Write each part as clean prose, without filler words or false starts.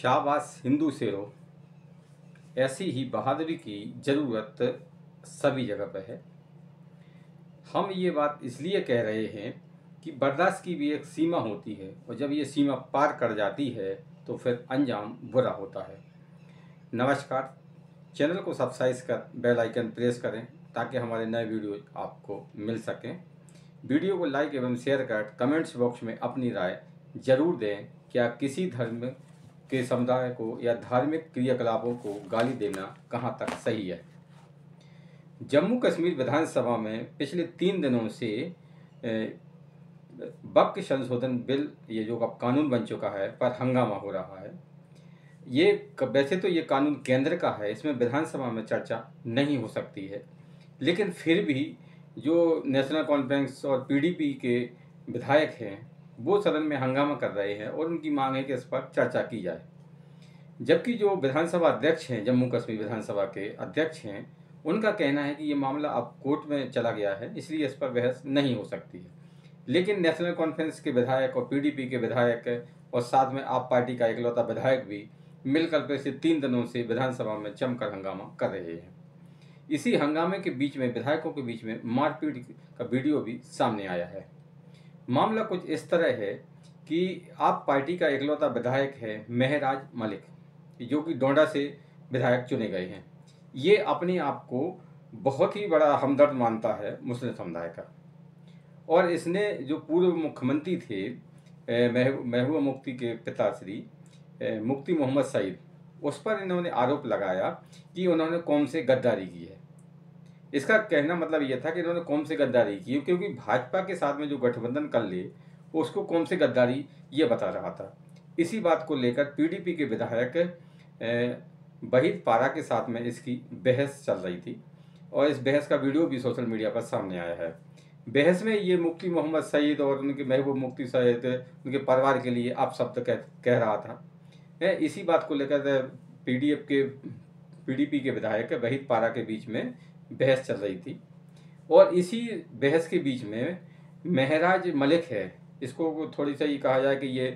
शाबाश हिंदू शेरों, ऐसी ही बहादुरी की ज़रूरत सभी जगह पर है। हम ये बात इसलिए कह रहे हैं कि बर्दाश्त की भी एक सीमा होती है और जब ये सीमा पार कर जाती है तो फिर अंजाम बुरा होता है। नमस्कार, चैनल को सब्सक्राइब कर बेल आइकन प्रेस करें ताकि हमारे नए वीडियो आपको मिल सकें। वीडियो को लाइक एवं शेयर कर कमेंट्स बॉक्स में अपनी राय जरूर दें। क्या किसी धर्म के समुदाय को या धार्मिक क्रियाकलापों को गाली देना कहाँ तक सही है? जम्मू कश्मीर विधानसभा में पिछले 3 दिनों से वक्फ संशोधन बिल ये जो अब कानून बन चुका है पर हंगामा हो रहा है। ये वैसे तो ये कानून केंद्र का है, इसमें विधानसभा में चर्चा नहीं हो सकती है, लेकिन फिर भी जो नेशनल कॉन्फ्रेंस और पीडीपी के विधायक हैं वो सदन में हंगामा कर रहे हैं और उनकी मांग है कि इस पर चर्चा की जाए। जबकि जो विधानसभा अध्यक्ष हैं, जम्मू कश्मीर विधानसभा के अध्यक्ष हैं, उनका कहना है कि ये मामला अब कोर्ट में चला गया है, इसलिए इस पर बहस नहीं हो सकती है। लेकिन नेशनल कॉन्फ्रेंस के विधायक और पीडीपी के विधायक और साथ में आप पार्टी का इकलौता विधायक भी मिलकर पिछले 3 दिनों से विधानसभा में जमकर हंगामा कर रहे हैं। इसी हंगामे के बीच में विधायकों के बीच में मारपीट का वीडियो भी सामने आया है। मामला कुछ इस तरह है कि आप पार्टी का इकलौता विधायक है महराज मलिक, जो कि डोंडा से विधायक चुने गए हैं। ये अपने आप को बहुत ही बड़ा हमदर्द मानता है मुस्लिम समुदाय का, और इसने जो पूर्व मुख्यमंत्री थे महबूबा मुफ्ती के पिताश्री मुफ्ती मोहम्मद सईद, उस पर इन्होंने आरोप लगाया कि उन्होंने कौम से गद्दारी की है। इसका कहना मतलब ये था कि इन्होंने कौम से गद्दारी की क्योंकि भाजपा के साथ में जो गठबंधन कर ले उसको कौम से गद्दारी ये बता रहा था। इसी बात को लेकर पीडीपी के विधायक वहीद पारा के साथ में इसकी बहस चल रही थी और इस बहस का वीडियो भी सोशल मीडिया पर सामने आया है। बहस में ये मुफ्ती मोहम्मद सईद और उनके महबूब मुफ्ती सईद उनके परिवार के लिए आप शब्द कह रहा था। इसी बात को लेकर पीडीपी के विधायक वहीद पारा के बीच में बहस चल रही थी और इसी बहस के बीच में महराज मलिक है, इसको थोड़ी सा ही कहा जाए कि ये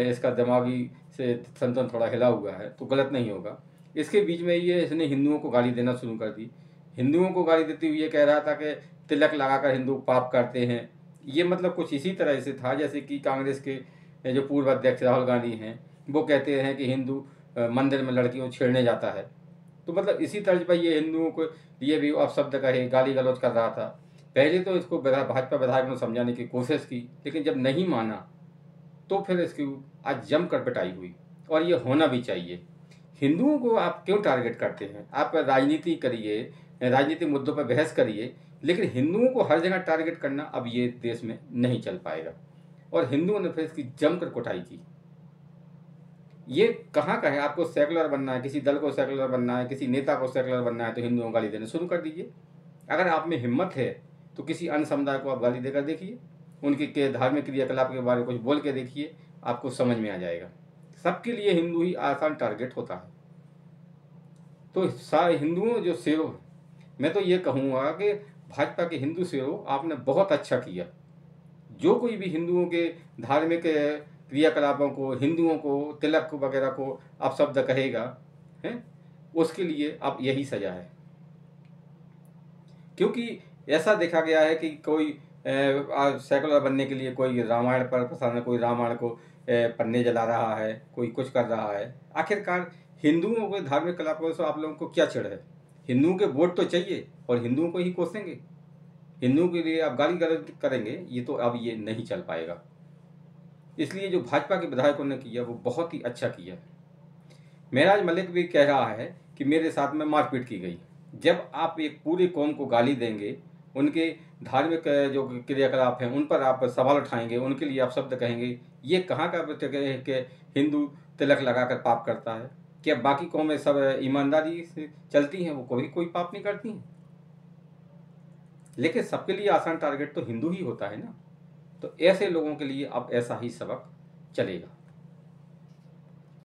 इसका दिमागी से संतुलन थोड़ा हिला हुआ है तो गलत नहीं होगा। इसके बीच में इसने हिंदुओं को गाली देना शुरू कर दी। हिंदुओं को गाली देते हुए ये कह रहा था कि तिलक लगाकर हिंदू पाप करते हैं। ये मतलब कुछ इसी तरह से था जैसे कि कांग्रेस के जो पूर्व अध्यक्ष राहुल गांधी हैं वो कहते हैं कि हिंदू मंदिर में लड़कियों छेड़ने जाता है। तो मतलब इसी तर्ज पर ये हिंदुओं को लिए भी अपशब्द कहे, गाली गलौज कर रहा था। पहले तो इसको भाजपा विधायक ने समझाने की कोशिश की, लेकिन जब नहीं माना तो फिर इसकी आज जमकर पिटाई हुई। और ये होना भी चाहिए। हिंदुओं को आप क्यों टारगेट करते हैं? आप राजनीति करिए, राजनीतिक मुद्दों पर बहस करिए, लेकिन हिंदुओं को हर जगह टारगेट करना अब ये देश में नहीं चल पाएगा। और हिंदुओं ने फिर इसकी जमकर कुटाई की। ये कहाँ का है? आपको सेकुलर बनना है, किसी दल को सेकुलर बनना है, किसी नेता को सेकुलर बनना है तो हिंदुओं को गाली देना शुरू कर दीजिए। अगर आप में हिम्मत है तो किसी अन्य समुदाय को आप गाली देकर देखिए, उनके धार्मिक क्रियाकलाप के बारे में कुछ बोल के देखिए, आपको समझ में आ जाएगा। सबके लिए हिंदू ही आसान टारगेट होता है। तो हिंदुओं जो शेरों, मैं तो ये कहूँगा कि भाजपा के हिंदू शेरों, आपने बहुत अच्छा किया। जो कोई भी हिंदुओं के धार्मिक क्रियाकलापों को, हिंदुओं को, तिलक को वगैरह को अपशब्द कहेगा हैं, उसके लिए अब यही सजा है। क्योंकि ऐसा देखा गया है कि कोई सेकुलर बनने के लिए कोई रामायण पर पसंद है, कोई रामायण को पन्ने जला रहा है, कोई कुछ कर रहा है। आखिरकार हिंदुओं के धार्मिक कलापों से आप लोगों को क्या चिढ़ है? हिंदुओं के वोट तो चाहिए और हिंदुओं को ही कोसेंगे। हिंदुओं के लिए आप गाली गलौज करेंगे, ये तो अब ये नहीं चल पाएगा। इसलिए जो भाजपा के विधायकों ने किया वो बहुत ही अच्छा किया। महराज मलिक भी कह रहा है कि मेरे साथ में मारपीट की गई। जब आप एक पूरी कौम को गाली देंगे, उनके धार्मिक जो क्रियाकलाप हैं उन पर आप सवाल उठाएंगे, उनके लिए आप शब्द कहेंगे, ये कहाँ का है कि हिंदू तिलक लगाकर पाप करता है? क्या बाकी कौमें सब ईमानदारी से चलती हैं, वो कोई पाप नहीं करती हैं? लेकिन सबके लिए आसान टारगेट तो हिंदू ही होता है ना। तो ऐसे लोगों के लिए अब ऐसा ही सबक चलेगा।